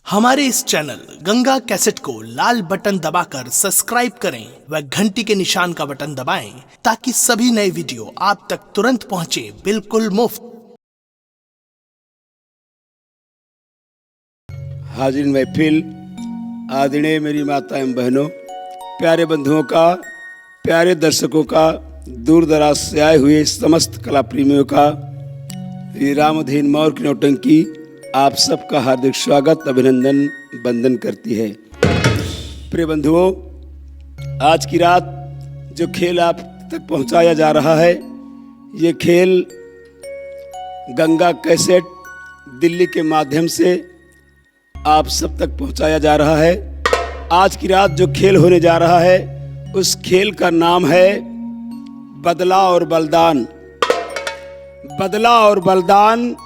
हमारे इस channel Ganga cassette को लाल बटन दबाकर सब्सक्राइब करें व घंटी के निशान का बटन दबाएं ताकि सभी नए वीडियो आप तक तुरंत पहुंचे बिल्कुल मुफ्त। हाजिर महफिल, आदरणीय मेरी माता एवं बहनों, प्यारे बंधुओं का, प्यारे दर्शकों का, दूर दराज से आए हुए समस्त कला प्रेमियों का श्री रामधीन मौर्य की नौटंकी आप सबका हार्दिक स्वागत, अभिनंदन, वंदन करती है। प्रिय बंधुओं, आज की रात जो खेल आप तक पहुंचाया जा रहा है, ये खेल गंगा कैसेट दिल्ली के माध्यम से आप सब तक पहुंचाया जा रहा है। आज की रात जो खेल होने जा रहा है, उस खेल का नाम है बदला और बलिदान। बदला और बलिदान,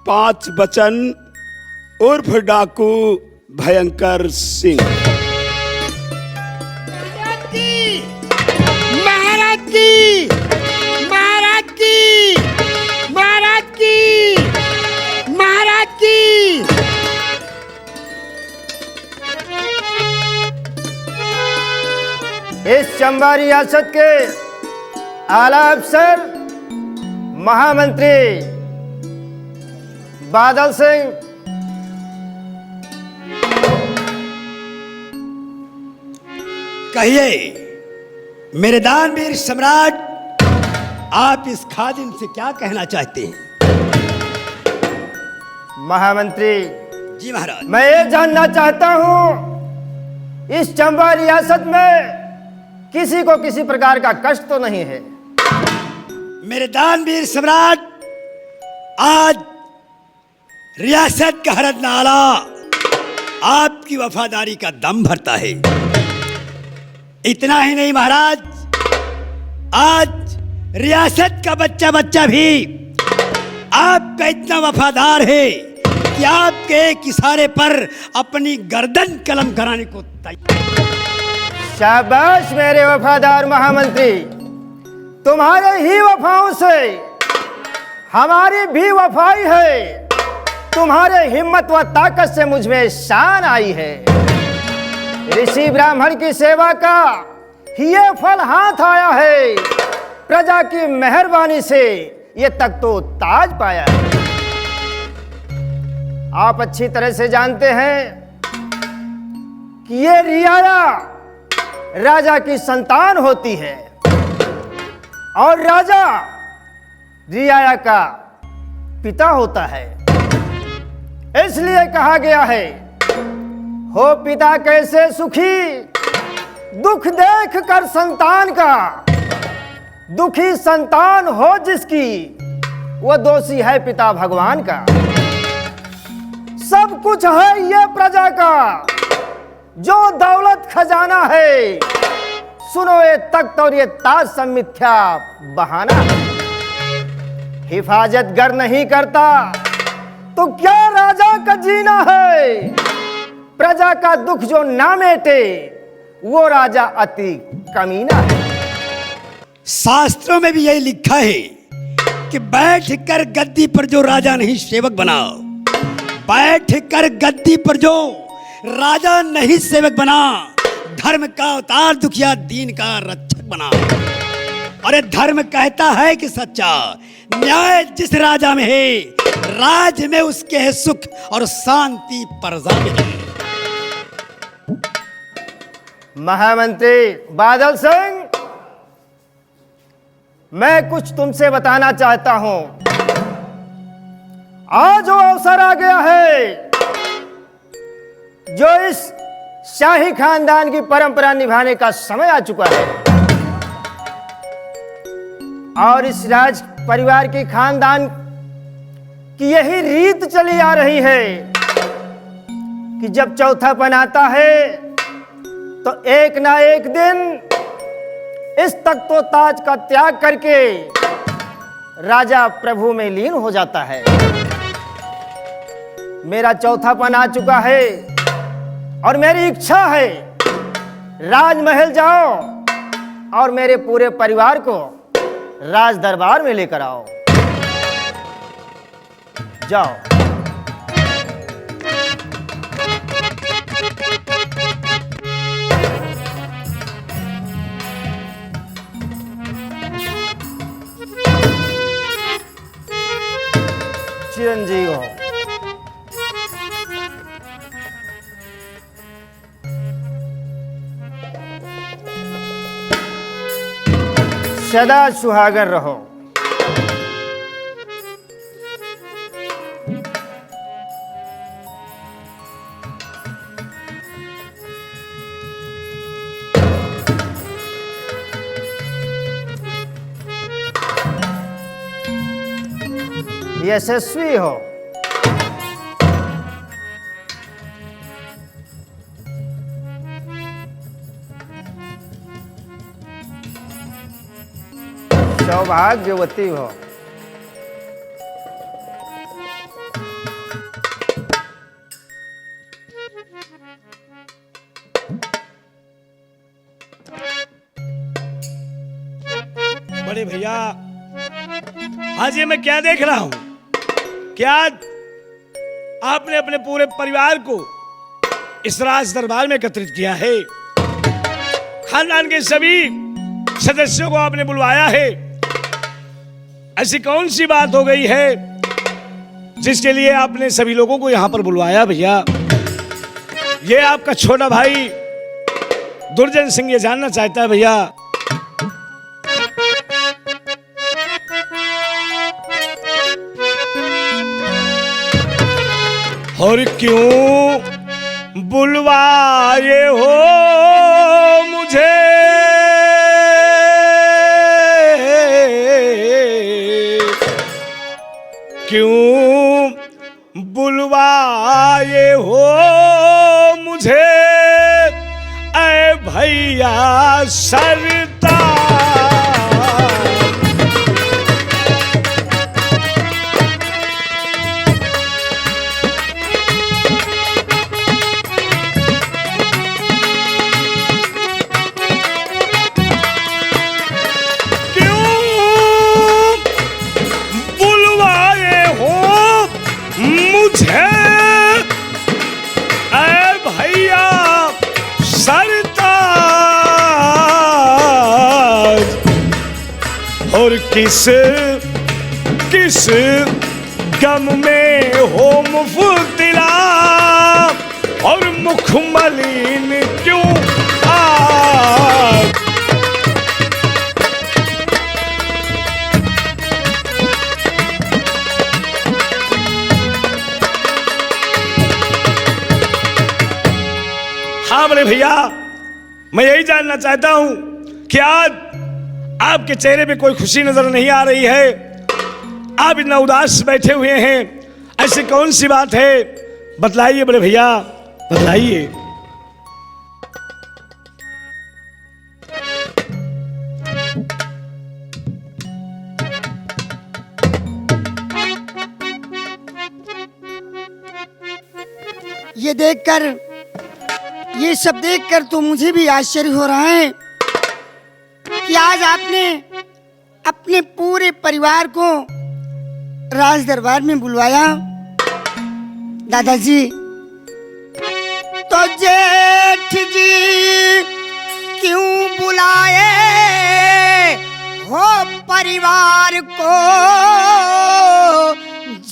5 बचन उर्फ डाकू भयंकर सिंह। महाराज की, महाराज की, महाराज की, महाराज की। इस चंबा रियासत के आला अफसर महामंत्री बादल सिंह, कहिए मेरे दानवीर सम्राट, आप इस खादिम से क्या कहना चाहते हैं? महामंत्री जी महाराज। मैं ये जानना चाहता हूं, इस चंबा रियासत में किसी को किसी प्रकार का कष्ट तो नहीं है? मेरे दानवीर सम्राट, आज रियासत का हरद नाला आपकी वफादारी का दम भरता है। इतना ही नहीं महाराज, आज रियासत का बच्चा बच्चा भी आपका इतना वफादार है कि आपके एक इशारे पर अपनी गर्दन कलम कराने को तैयार। शाबाश मेरे वफादार महामंत्री, तुम्हारे ही वफाओं से हमारी भी वफाई है। तुम्हारे हिम्मत व ताकत से मुझ में शान आई है। ऋषि ब्राह्मण की सेवा का ये फल हाथ आया है। प्रजा की मेहरबानी से ये तक तो ताज पाया है। आप अच्छी तरह से जानते हैं कि ये रियाया राजा की संतान होती है और राजा रियाया का पिता होता है। इसलिए कहा गया है, हो पिता कैसे सुखी, दुख देख कर संतान का। दुखी संतान हो जिसकी, वो दोषी है पिता भगवान का। सब कुछ है ये प्रजा का, जो दौलत खजाना है। सुनो ये तख्त और ये ताज सब मिथ्या बहाना है। हिफाजत गर नहीं करता तो क्या राजा का जीना है। प्रजा का दुख जो ना मेटे, वो राजा अति कमीना है। शास्त्रों में भी यही लिखा है कि बैठ कर गद्दी पर जो राजा नहीं सेवक बना, बैठ कर गद्दी पर जो राजा नहीं सेवक बना, धर्म का अवतार दुखिया दीन का रक्षक बना। अरे धर्म कहता है कि सच्चा न्याय जिस राजा में है, राज में उसके है सुख और शांति प्रजा में है। महामंत्री बादल सिंह, मैं कुछ तुमसे बताना चाहता हूं। आज वो अवसर आ गया है जो इस शाही खानदान की परंपरा निभाने का समय आ चुका है। और इस राज परिवार के खानदान की यही रीत चली आ रही है कि जब चौथापन आता है तो एक ना एक दिन इस तख्तो ताज का त्याग करके राजा प्रभु में लीन हो जाता है। मेरा चौथापन आ चुका है और मेरी इच्छा है, राजमहल जाओ और मेरे पूरे परिवार को राज दरबार में लेकर आओ। जाओ। सदा सुहागन रहो। यशस्वी हो। सौभाग्यवती हो। बड़े भैया, आज ये मैं क्या देख रहा हूं? क्या आपने अपने पूरे परिवार को इस राज दरबार में एकत्रित किया है? खानदान के सभी सदस्यों को आपने बुलवाया है। ऐसी कौन सी बात हो गई है जिसके लिए आपने सभी लोगों को यहां पर बुलवाया? भैया, ये आपका छोटा भाई दुर्जन सिंह ये जानना चाहता है। भैया, और क्यों बुलवाए हो मुझे? क्यों बुलवाए हो मुझे ऐ भैया सरदार? और किस किस गम में हो मुफ्तिला और मुख मलिन क्यों आज? हाँ बड़े भैया, मैं यही जानना चाहता हूं कि आज आपके चेहरे पे कोई खुशी नजर नहीं आ रही है। आप इतना उदास बैठे हुए हैं, ऐसी कौन सी बात है? बतलाइए बड़े भैया, बतलाइए। ये सब देखकर तो मुझे भी आश्चर्य हो रहा है कि आज आपने अपने पूरे परिवार को राज दरबार में बुलवाया। दादाजी, तो जेठ जी क्यों बुलाए हो परिवार को?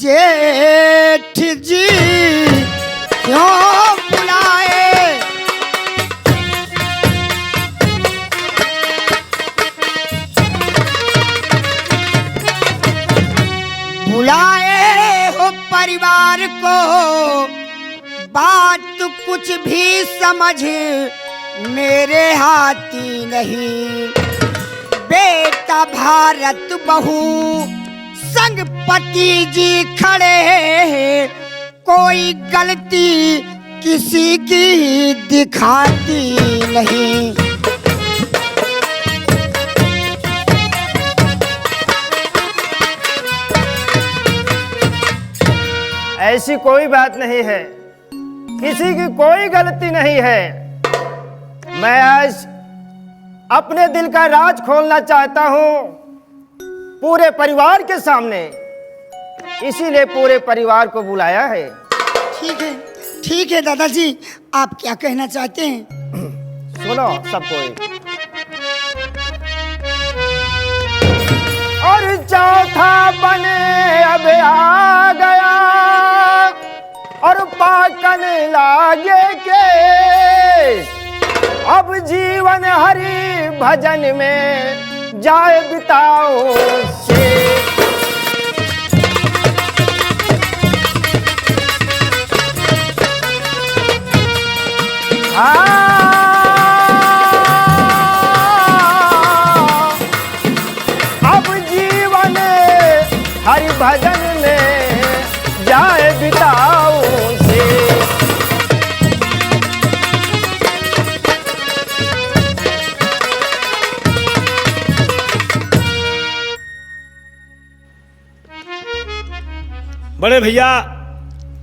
जेठ जी क्यों बुलाए? बुलाए हो परिवार को, बात कुछ भी समझ मेरे हाथी नहीं। बेटा भारत बहू संग पति जी खड़े, कोई गलती किसी की दिखाती नहीं। ऐसी कोई बात नहीं है, किसी की कोई गलती नहीं है। मैं आज अपने दिल का राज खोलना चाहता हूं पूरे परिवार के सामने, इसीलिए पूरे परिवार को बुलाया है। ठीक है दादाजी, आप क्या कहना चाहते हैं? सुनो सब कोई। और चौथा बने अब आ गया, और पाकन लागे के अब जीवन हरि भजन में जाए बिताओ से। अब जीवन हरि भजन में जाए बिताओ से। बड़े भैया,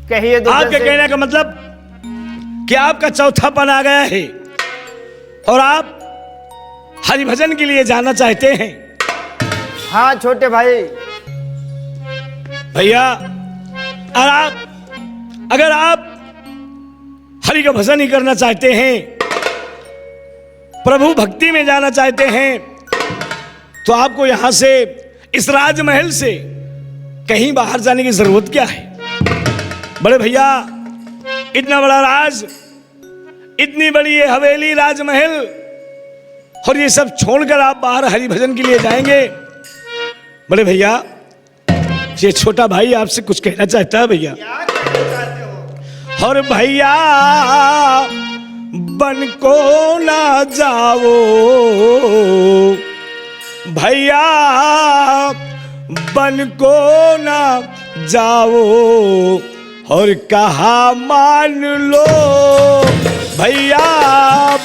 कहिए दुर्जन आपके से। कहने का मतलब कि आपका चौथापन आ गया है और आप हरिभजन के लिए जाना चाहते हैं। हाँ छोटे भाई। भैया, अगर आप हरि का भजन ही करना चाहते हैं, प्रभु भक्ति में जाना चाहते हैं, तो आपको यहां से, इस राजमहल से कहीं बाहर जाने की जरूरत क्या है। बड़े भैया, इतना बड़ा राज, इतनी बड़ी ये हवेली, राजमहल, और ये सब छोड़कर आप बाहर हरि भजन के लिए जाएंगे। बड़े भैया, ये छोटा भाई आपसे कुछ कहना चाहता है। भैया, और भैया बन को ना जाओ, भैया बन को ना जाओ, और कहा मान लो, भैया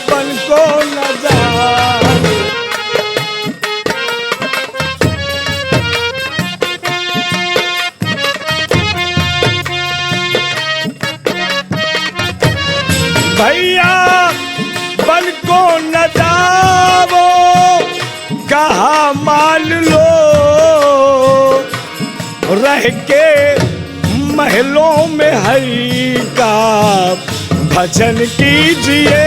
बन को ना जाओ। भैया बन को न जाओ, कहा मान लो, रह के महलों में हरि का भजन कीजिए,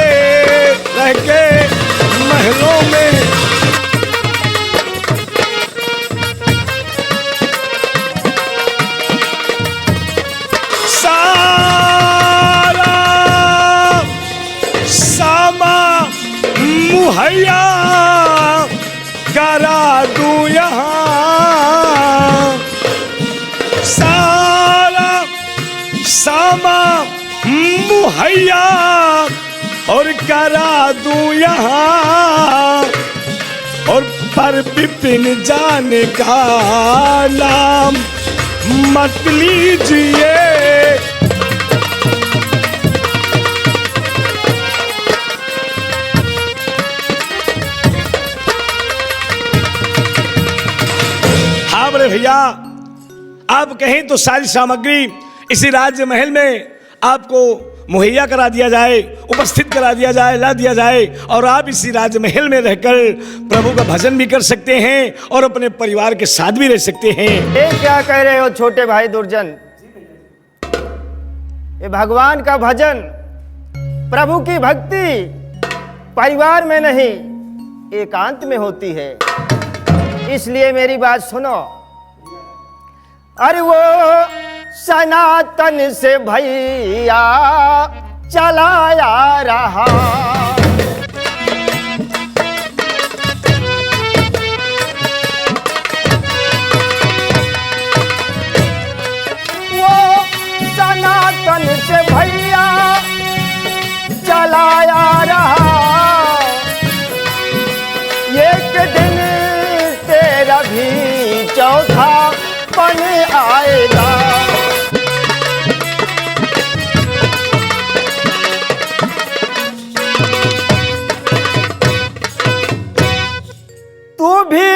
रह के महलों में। मुहैया करा दूं यहाँ, सारा सामा मुहैया और करा दूं यहाँ, और पर विपिन जाने का नाम मत लीजिए। बड़े भैया, आप कहें तो सारी सामग्री इसी राज्य महल में आपको मुहैया करा दिया जाए, उपस्थित करा दिया जाए, ला दिया जाए, और आप इसी राज्य महल में रहकर प्रभु का भजन भी कर सकते हैं और अपने परिवार के साथ भी रह सकते हैं। ये क्या कह रहे हो छोटे भाई दुर्जन? ये भगवान का भजन, प्रभु की भक्ति परिवार में नहीं, एकांत में होती है। इसलिए मेरी बात सुनो। अरे वो सनातन से भैया चलाया रहा, वो सनातन से भैया चलाया रहा, एक दिन तेरा भी चौथा पन आएगा। तू भी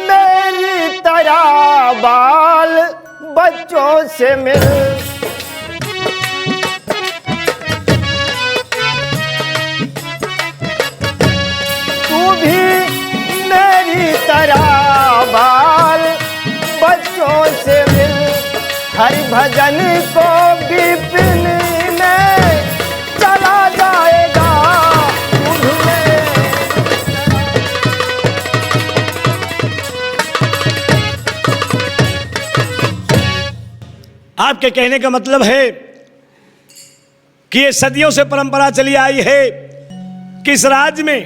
मेरी तरह बाल बच्चों से मिल, तू भी मेरी तरह बाल बच्चों से मिल, हरि भजन को विपिन में चला जाएगा। आपके कहने का मतलब है कि ये सदियों से परंपरा चली आई है कि इस राज्य में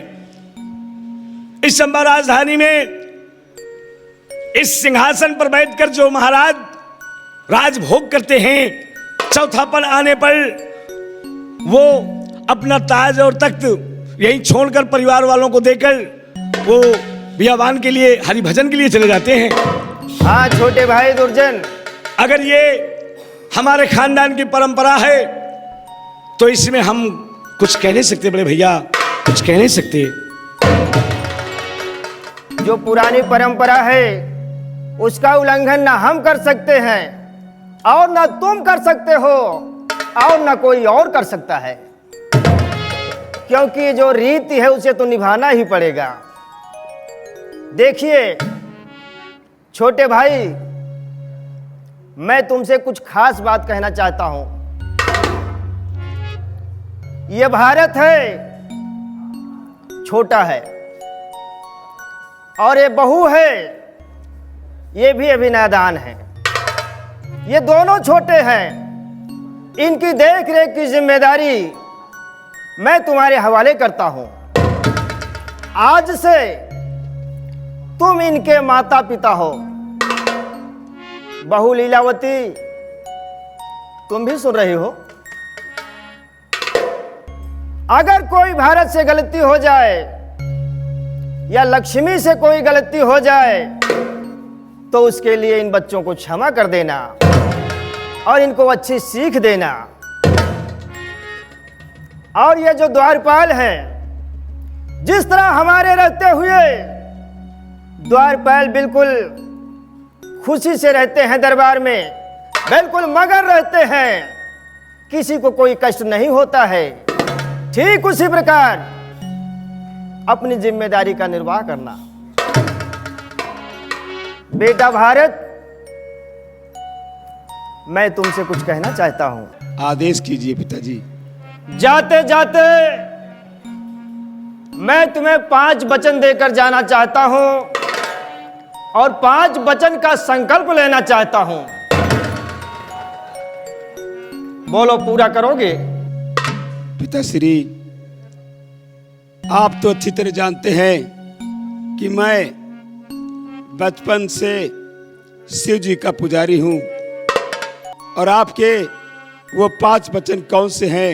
इस चंबा राजधानी में इस सिंहासन पर बैठकर जो महाराज राजभोग करते हैं, चौथा पल आने पर वो अपना ताज और तख्त यहीं छोड़कर परिवार वालों को देकर वो बियाबान के लिए, हरि भजन के लिए चले जाते हैं। हाँ छोटे भाई दुर्जन, अगर ये हमारे खानदान की परंपरा है तो इसमें हम कुछ कह नहीं सकते बड़े भैया, कुछ कह नहीं सकते। जो पुरानी परंपरा है उसका उल्लंघन ना हम कर सकते हैं और ना तुम कर सकते हो और ना कोई और कर सकता है, क्योंकि जो रीति है उसे तो निभाना ही पड़ेगा। देखिए छोटे भाई, मैं तुमसे कुछ खास बात कहना चाहता हूं। यह भारत है, छोटा है, और ये बहू है, ये भी अभी नादान है। ये दोनों छोटे हैं, इनकी देख रेख की जिम्मेदारी मैं तुम्हारे हवाले करता हूं। आज से तुम इनके माता पिता हो। बहू लीलावती, तुम भी सुन रही हो? अगर कोई भारत से गलती हो जाए या लक्ष्मी से कोई गलती हो जाए तो उसके लिए इन बच्चों को क्षमा कर देना और इनको अच्छी सीख देना। और ये जो द्वारपाल हैं, जिस तरह हमारे रहते हुए द्वारपाल बिल्कुल खुशी से रहते हैं, दरबार में बिल्कुल मगन रहते हैं, किसी को कोई कष्ट नहीं होता है, ठीक उसी प्रकार अपनी जिम्मेदारी का निर्वाह करना। बेटा भारत, मैं तुमसे कुछ कहना चाहता हूं। आदेश कीजिए पिताजी। जाते जाते मैं तुम्हें 5 वचन देकर जाना चाहता हूं और 5 वचन का संकल्प लेना चाहता हूं। बोलो, पूरा करोगे? पिताश्री, आप तो अच्छी तरह जानते हैं कि मैं बचपन से शिव जी का पुजारी हूं और आपके वो 5 वचन कौन से हैं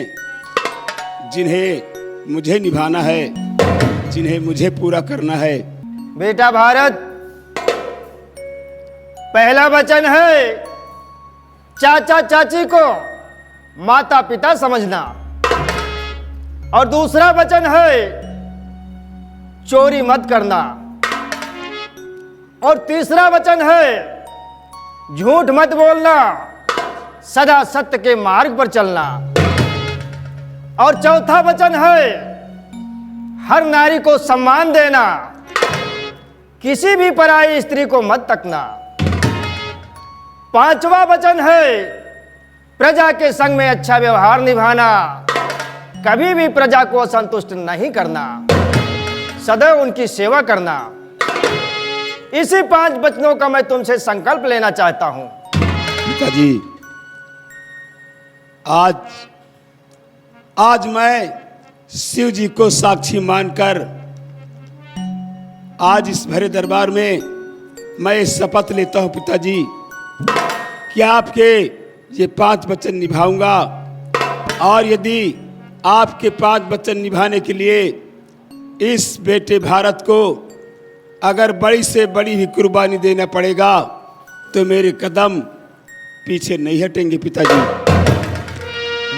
जिन्हें मुझे निभाना है, जिन्हें मुझे पूरा करना है? बेटा भारत, पहला वचन है चाचा चाची को माता पिता समझना, और दूसरा वचन है चोरी मत करना, और तीसरा वचन है झूठ मत बोलना, सदा सत्य के मार्ग पर चलना, और चौथा वचन है हर नारी को सम्मान देना, किसी भी पराई स्त्री को मत तकना। 5वां वचन है प्रजा के संग में अच्छा व्यवहार निभाना, कभी भी प्रजा को असंतुष्ट नहीं करना, सदैव उनकी सेवा करना। इसी 5 वचनों का मैं तुमसे संकल्प लेना चाहता हूं। पिताजी, आज मैं शिव जी को साक्षी मानकर आज इस भरे दरबार में मैं शपथ लेता हूं पिताजी कि आपके ये 5 वचन निभाऊंगा, और यदि आपके 5 वचन निभाने के लिए इस बेटे भारत को अगर बड़ी से बड़ी भी कुर्बानी देना पड़ेगा तो मेरे कदम पीछे नहीं हटेंगे पिताजी।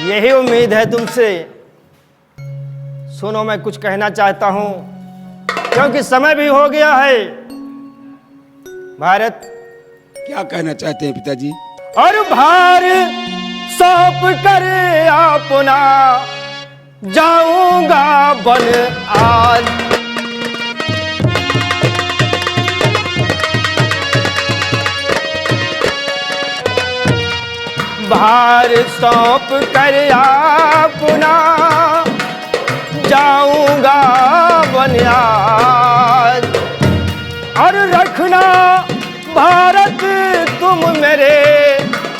यही उम्मीद है तुमसे। सुनो, मैं कुछ कहना चाहता हूं क्योंकि समय भी हो गया है। भारत, क्या कहना चाहते हैं पिताजी? और भार सौंप कर अपना जाऊंगा बन आज, भार सौंप कर अपना जाऊंगा बन आज, और रखना भारत तुम मेरे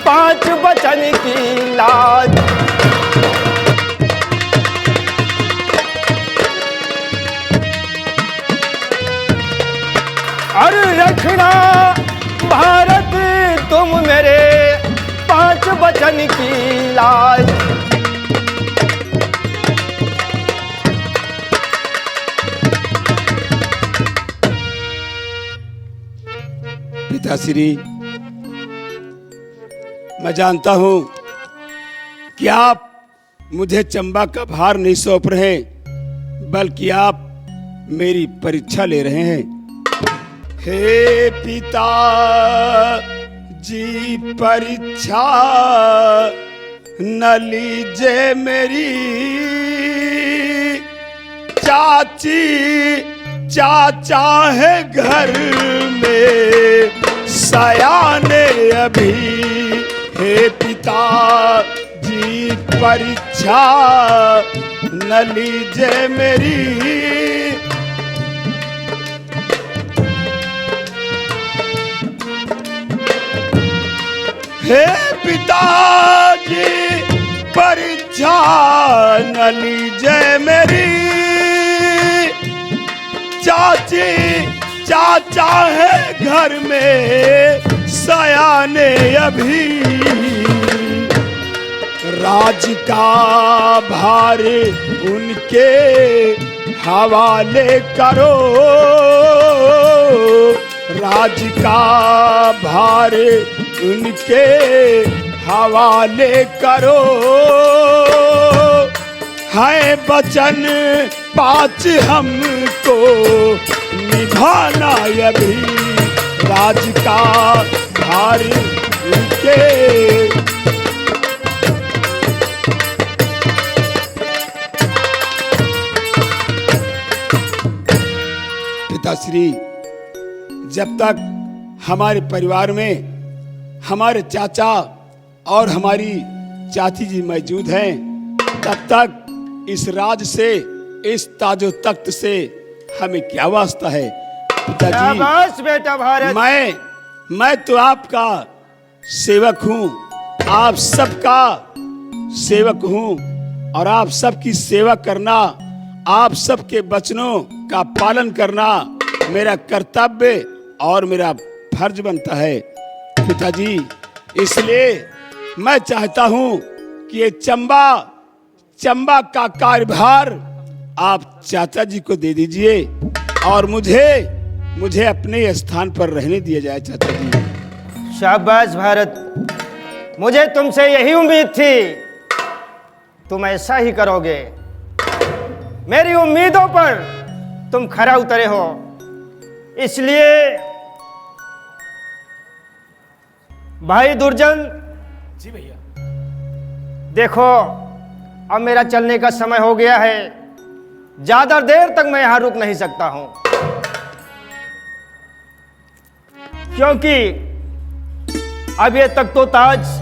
5 वचन की लाज। पिताश्री, मैं जानता हूं कि आप मुझे चंबा का भार नहीं सौंप रहे, बल्कि आप मेरी परीक्षा ले रहे हैं। हे पिता जी, परीक्षा न लीजिए मेरी, चाची चाचा है घर में सयाने अभी। हे पिता जी, परीक्षा न लीजिए मेरी, हे पिताजी, परीक्षा न लीजिए मेरी, चाची चाचा है घर में सयाने अभी। राज का भार उनके हवाले करो, राज का भार उनके हवाले करो। है वचन 5 हमको निभाना अभी, राज का भार उनके। पिताश्री, जब तक हमारे परिवार में हमारे चाचा और हमारी चाची जी मौजूद हैं, तब तक इस राज से, इस ताजो तख्त से हमें क्या वास्ता है। शाबाश बेटा भारत। मैं तो आपका सेवक हूँ, आप सबका सेवक हूँ, और आप सबकी सेवा करना, आप सबके वचनों का पालन करना मेरा कर्तव्य और मेरा फर्ज बनता है पिताजी। इसलिए मैं चाहता हूं कि ये चंबा का कार्यभार आप चाचा जी को दे दीजिए और मुझे अपने स्थान पर रहने दिया जाए चाचा जी। शाबाश भारत, मुझे तुमसे यही उम्मीद थी, तुम ऐसा ही करोगे। मेरी उम्मीदों पर तुम खरा उतरे हो, इसलिए भाई दुर्जन जी भैया, देखो अब मेरा चलने का समय हो गया है, ज्यादा देर तक मैं यहां रुक नहीं सकता हूं, क्योंकि अब ये तक तो ताज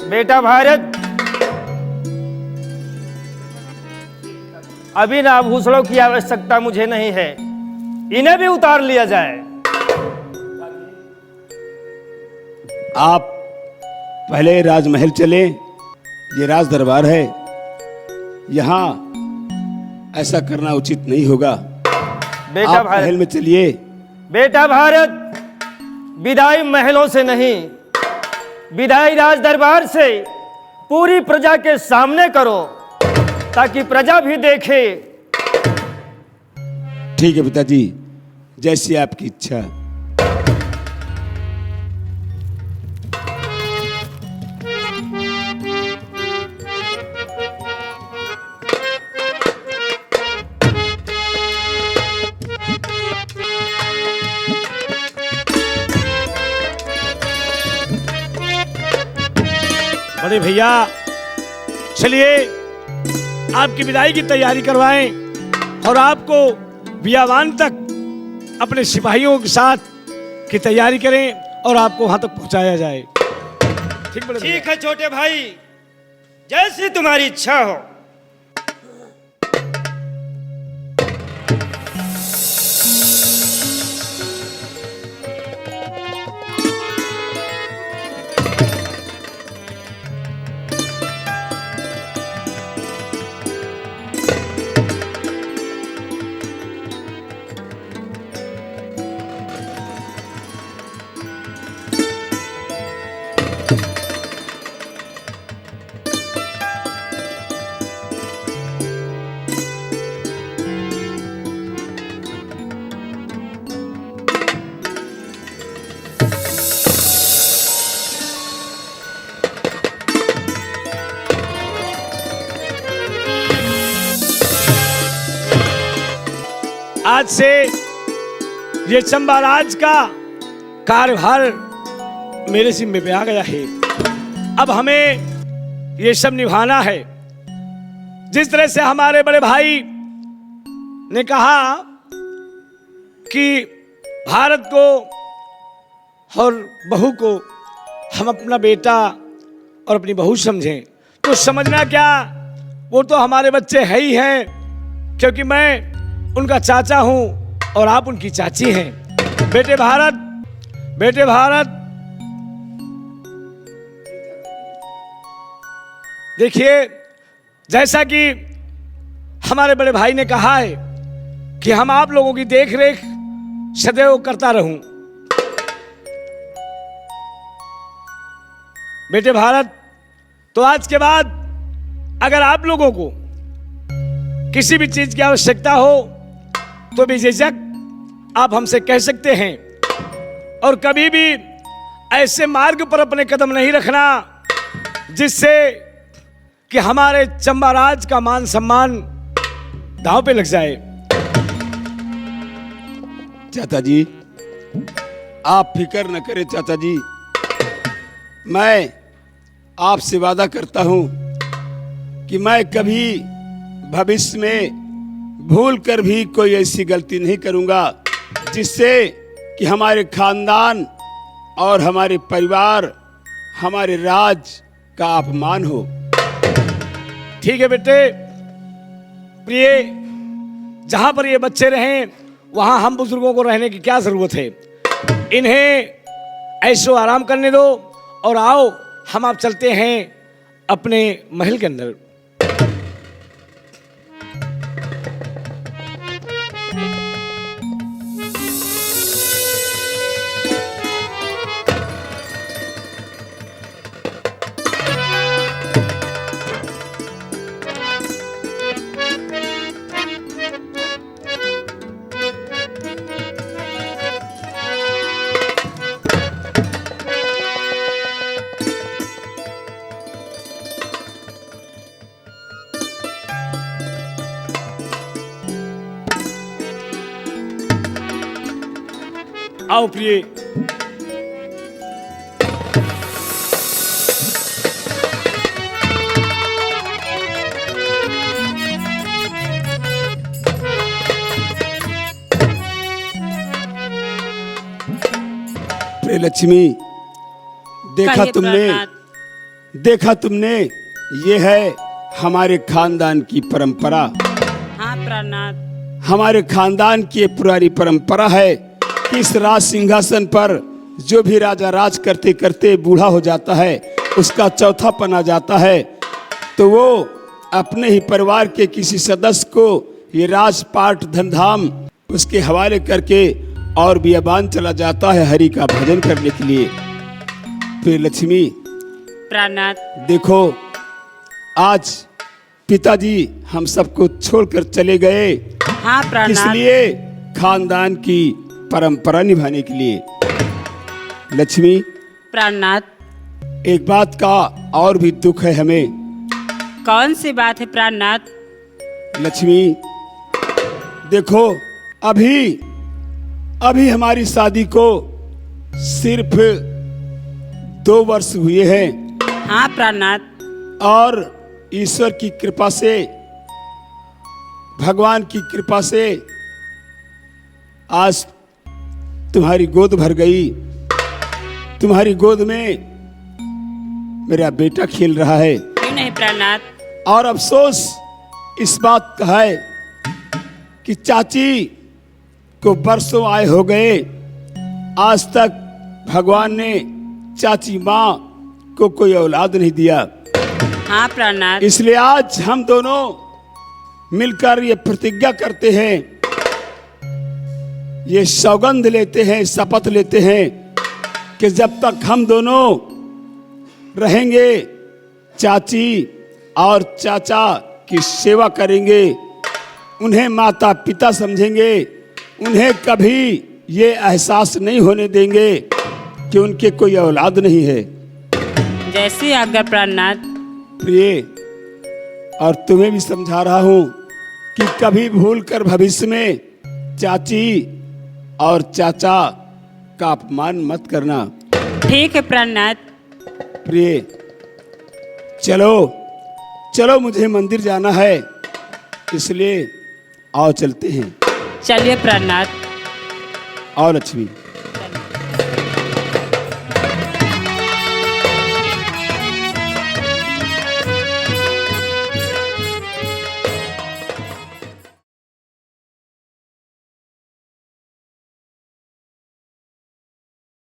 बेटा भारत, अभी ना आभूषणों की आवश्यकता मुझे नहीं है, इन्हें भी उतार लिया जाए। आप पहले राजमहल चले, ये राज दरबार है, यहाँ ऐसा करना उचित नहीं होगा। बेटा आप भारत, महल में चलिए। बेटा भारत, विदाई महलों से नहीं, विदाई राज दरबार से पूरी प्रजा के सामने करो, ताकि प्रजा भी देखे। ठीक है पिताजी, जैसी आपकी इच्छा। बड़े भैया चलिए, आपकी विदाई की तैयारी करवाएं और आपको बियावान तक अपने सिपाहियों के साथ की तैयारी करें और आपको वहां तक पहुंचाया जाए। ठीक है छोटे भाई, जैसी तुम्हारी इच्छा हो। आज से ये चंबा राज का कार्यभार मेरे जिम्मे पे आ गया है। अब हमें ये सब निभाना है। जिस तरह से हमारे बड़े भाई ने कहा कि भारत को और बहू को हम अपना बेटा और अपनी बहू समझें, तो समझना क्या, वो तो हमारे बच्चे है ही हैं, क्योंकि मैं उनका चाचा हूं और आप उनकी चाची हैं। बेटे भारत, बेटे भारत, देखिए जैसा कि हमारे बड़े भाई ने कहा है कि हम आप लोगों की देख रेख सदैव करता रहूं। बेटे भारत, तो आज के बाद अगर आप लोगों को किसी भी चीज की आवश्यकता हो तो बेझिझक आप हमसे कह सकते हैं, और कभी भी ऐसे मार्ग पर अपने कदम नहीं रखना जिससे कि हमारे चंबा राज का मान सम्मान दांव पे लग जाए। चाचा जी, आप फिक्र न करें चाचा जी, मैं आपसे वादा करता हूं कि मैं कभी भविष्य में भूल कर भी कोई ऐसी गलती नहीं करूंगा जिससे कि हमारे खानदान और हमारे परिवार, हमारे राज का अपमान हो। ठीक है बेटे, प्रिय, जहां पर ये बच्चे रहें वहां हम बुजुर्गों को रहने की क्या जरूरत है। इन्हें ऐशो आराम करने दो और आओ हम आप चलते हैं अपने महल के अंदर। आओ प्रिय, लक्ष्मी, देखा तुमने ये है हमारे खानदान की परंपरा। हाँ प्राणनाथ, हमारे खानदान की ये पुरानी परंपरा है कि इस राज सिंहासन पर जो भी राजा राज करते करते बूढ़ा हो जाता है, उसका चौथापन आ जाता है, तो वो अपने ही परिवार के किसी सदस्य को ये राजपाट धनधाम उसके हवाले करके और बियाबान चला जाता है हरि का भजन करने के लिए। फिर लक्ष्मी प्राणनाथ, देखो आज पिताजी हम सबको छोड़कर चले गए, हाँ प्राणनाथ, इसलिए खानदान की परंपरा निभाने के लिए। लक्ष्मी प्राणनाथ, एक बात का और भी दुख है हमें। कौन सी बात है प्राणनाथ? लक्ष्मी देखो, अभी हमारी शादी को सिर्फ 2 वर्ष हुए हैं, हाँ प्राणनाथ, और ईश्वर की कृपा से भगवान की कृपा से आज तुम्हारी गोद भर गई। तुम्हारी गोद में मेरा बेटा खेल रहा है। क्यों नहीं प्राणनाथ? और अफसोस इस बात का है कि चाची को बरसों आए हो गए, आज तक भगवान ने चाची माँ को कोई औलाद नहीं दिया। हाँ प्राणनाथ। इसलिए आज हम दोनों मिलकर ये प्रतिज्ञा करते हैं, ये सौगंध लेते हैं, शपथ लेते हैं कि जब तक हम दोनों रहेंगे चाची और चाचा की सेवा करेंगे, उन्हें माता पिता समझेंगे, उन्हें कभी ये एहसास नहीं होने देंगे कि उनके कोई औलाद नहीं है। जैसी आज्ञा प्राणनाथ। प्रिय, और तुम्हें भी समझा रहा हूं कि कभी भूल कर भविष्य में चाची और चाचा का अपमान मत करना। ठीक है प्राणनाथ। प्रिय, चलो चलो, मुझे मंदिर जाना है, इसलिए आओ चलते हैं। चलिए प्राणनाथ। आओ लक्ष्मी।